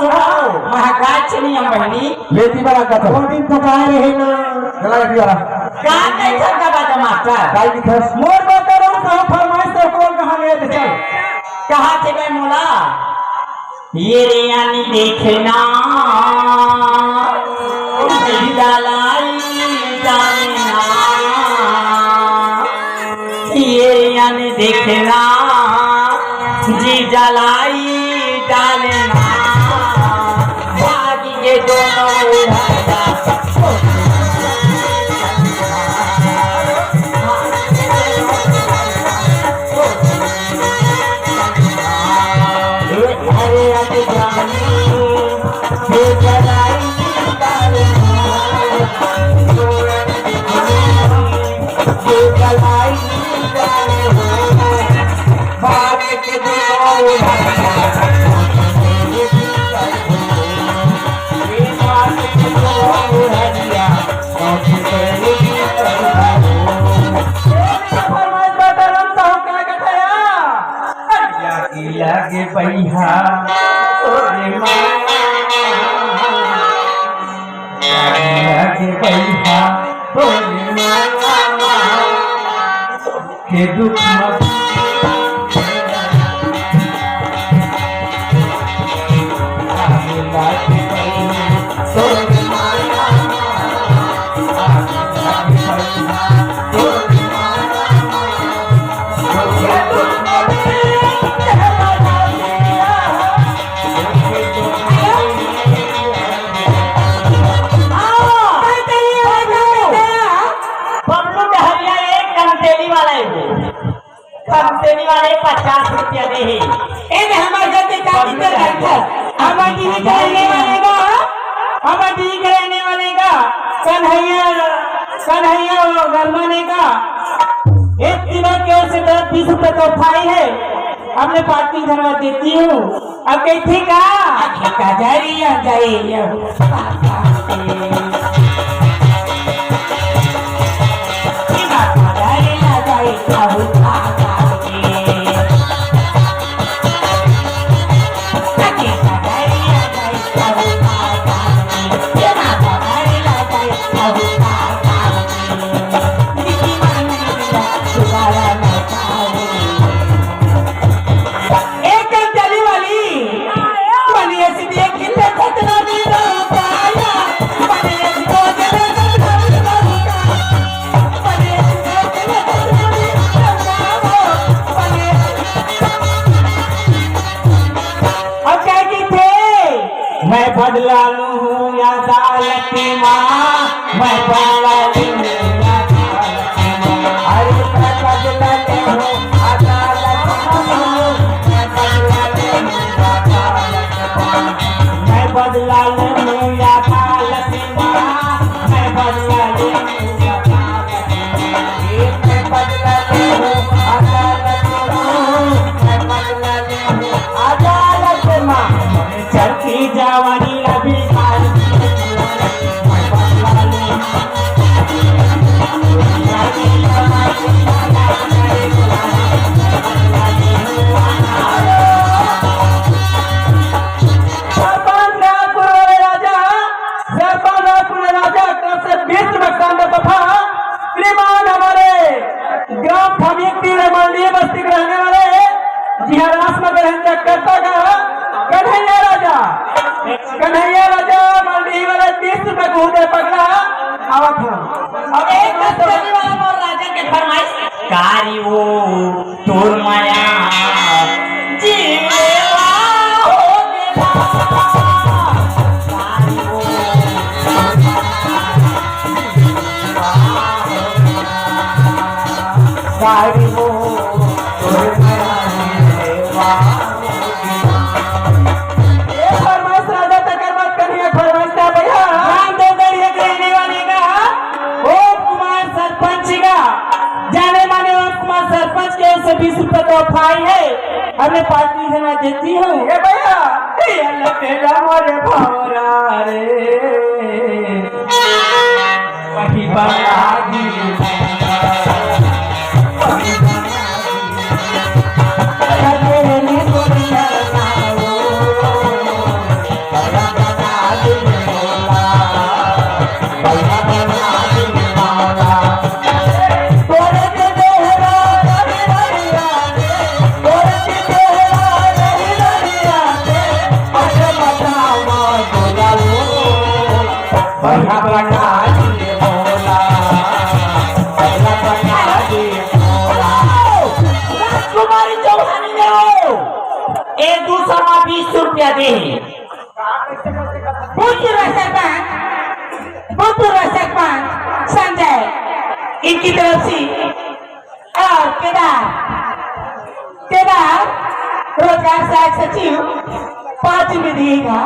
महागाची नियम बहिणी लेती बरा का तो दिन तो काय रहे ना चला लेती बरा काय काय का बाजा मास्टर काय दिखस मोर बकरो सा फरमाइश तो कौन कहां ले चल कहा थे गए मोला ये रे यानी देखना डालाई जाना ये यानी देखना जी जलाई डालना बागी के दोनों लागे पैहा ओरे लागे पैहा ओरे के दुख मत लागे पैहा ओरे कंपनी वाले 50 रुपया दे हमारे जैसे हमारे रहने वाले का रहने वाले का कन्हैया गरमाने का एक किलो के ओर से 20 रुपए तो उठाई है हमने पार्टी धनवा देती हूँ अब कैसे का जाए मैं बदला लूं या अदालत माँ मैं बदला लूं या अदालत माँ अरे मैं बदला लूं अदालत माँ मैं बदला लूं अदालत माँ मैं बदला लूं या अदालत माँ मैं बदला लूं मैं बदला लूं अदालत माँ मैं बदला लूं अदालत माँ चलती जवानी अभी ग्राम फमीती मंडी बस्ती के रहने वाले जिहारास नगर करता का कन्हैया राजा मंडी वाले 30 रुपए को दे पकड़ा आवत हूं अब एक कंपनी वाला मोर राजा के फरमाइश कारी वो तोर माया जीवेला हो गेला कारी वो तोर माया जीवेला सरपंच के से 20 रुपए तो उठाई है हमने पार्टी से मैं देती हूँ ये भैया तेरा मोरे भौरा रे वही बागी सरकार सहायक सचिव 5 में देगा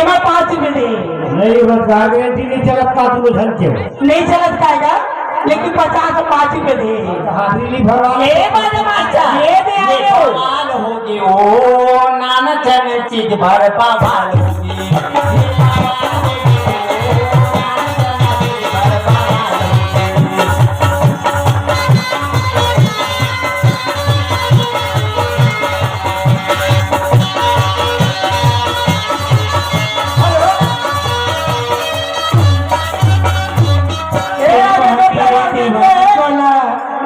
एमा 5 में दे नहीं बस गारंटी नहीं चलत का तू धन के नहीं चलत काएगा लेकिन 50 5 में दे हाजिरी भरवा ए बाजा माचा ये दे आगे पाल होगी ओ नाना चने चीज भर पाल होगी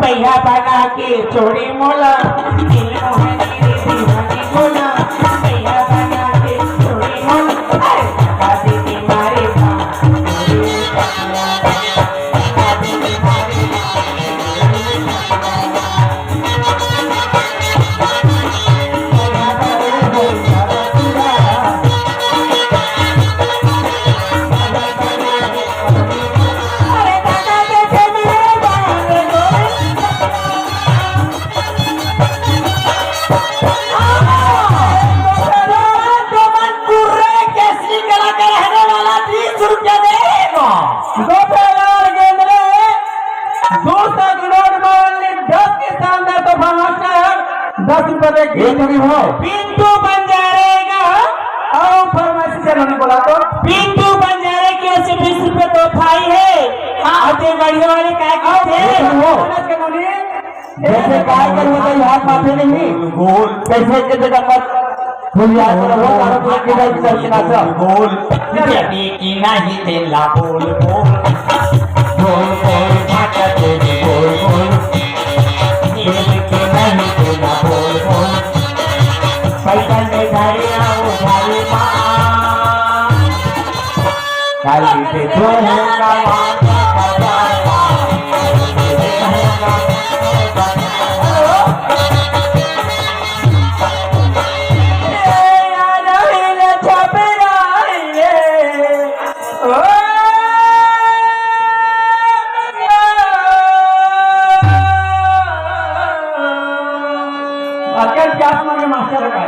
भैया बना के छोड़ी मोला मोला भैया बना के छोड़ी मोला दीदी मारे पिंटू बंजारेगा आओ फरमाइशी से नहीं बोला तो पिंटू बंजारे के 20 रुपए तो खाई है आते बढ़िया वाले काय खाते जैसे काय कर वो तो हाथ माथे नहीं गोल कैसे के जगह पर तुम याद करो तारो के भाई चल के नाचो गोल जनी की नहीं तेला बोल बोल बोल बोल भाटा तेरे बोल बोल नील की नहीं तेला बोल बोल पैसा ले घरे आओ घरे माँ काली से जो होगा मास्टर का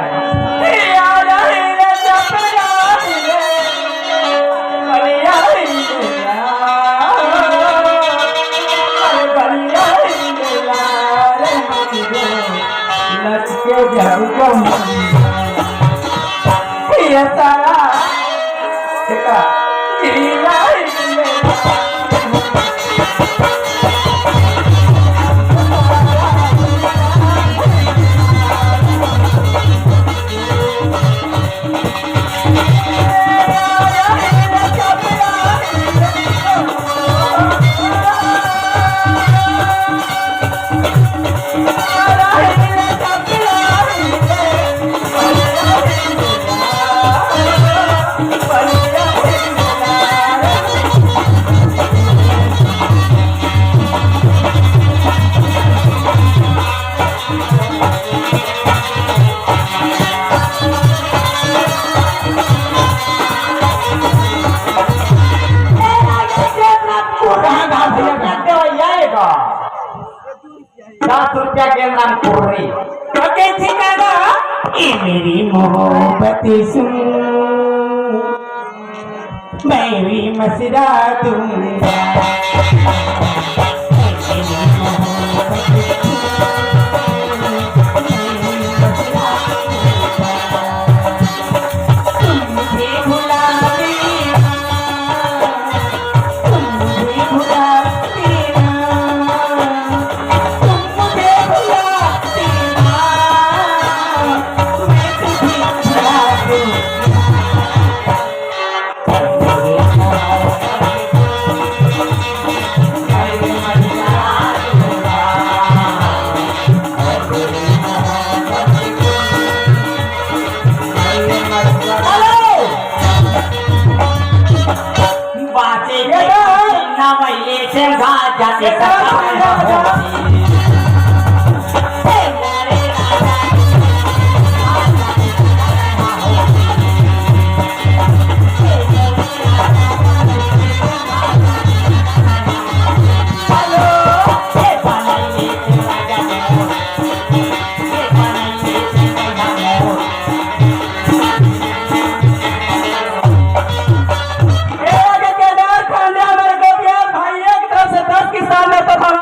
रुपया के नाम कोरी ओके ठीक है ना ये मेरी मोहब्बत सुन मैं भी मसरा दूंगा